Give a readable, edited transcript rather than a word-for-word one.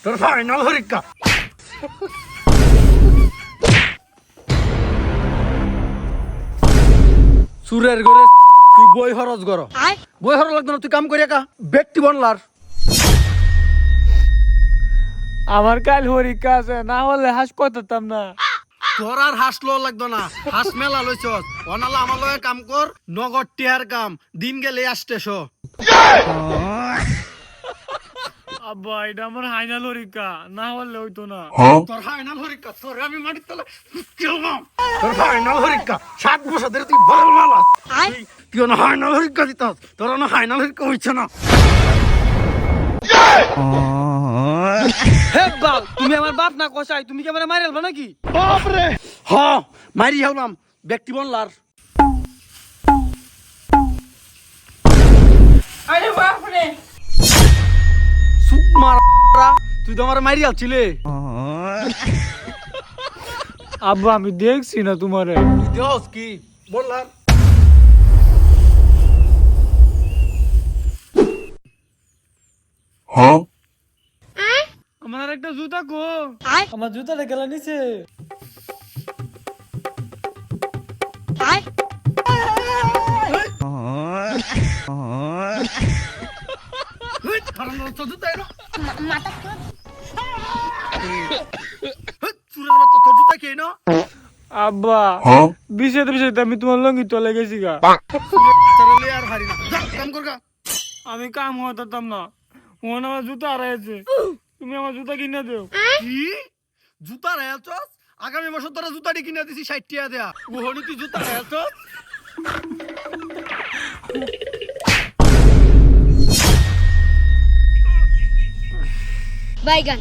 তোর ফাইনাল পরীক্ষা। সুরের ঘরে তুই বই খরচ কর, বই খরচ লাগতো না, তুই কাম করি একা ব্যক্তি বনলার। আমার কাল পরীক্ষা আছে, না হলে হাস করতাম না। তোর আর হাসলো লাগতো না, হাস মেলা লইছ অনালা আমার লগে কাম কর, নগদ টিয়ার কাম, দিন গেলে আসতেছ। আব্বা এটা আমার ফাইনাল পরীক্ষা, না হলে হইতো না। তোর ফাইনাল পরীক্ষা, তোর আমি মাটির তলে তোর ফাইনাল পরীক্ষা 7 বছর ধরে তুই ভাল মালাস, তুই না ফাইনাল পরীক্ষা দিতাস, তোর না ফাইনাল পরীক্ষা হইছে না। হে বাল, তুমি আমার বাপ না কষাই, তুমি কি আমার মাইরালবা নাকি? হ মারি হলাম ব্যক্তি বনলার। আরে বাপ রে, সুপ মারা, তুই তো আমার মারি আলছিলে। আব্বা আমি দেখছি না তোমারে। তুই দেহস কি বললার? আমার আর একটা জুতা কো, আমার জুতাটা গেলা নিচে। আব্বা বিষয়তে বিষয়তে আমি তোমার লঙ্গি চলে গেছি গা। আমি কাম হতাম না, ওখানে আমার জুতা হারাইছে, তুমি আমার জুতা কিনে দেও। কি জুতা রেয়ালছস? আগামী বছর তোরা জুতাটি কিনে দিছি 60 টাকা দেয়া, ওহনি তুই জুতা রেয়ালছস? বাইগান।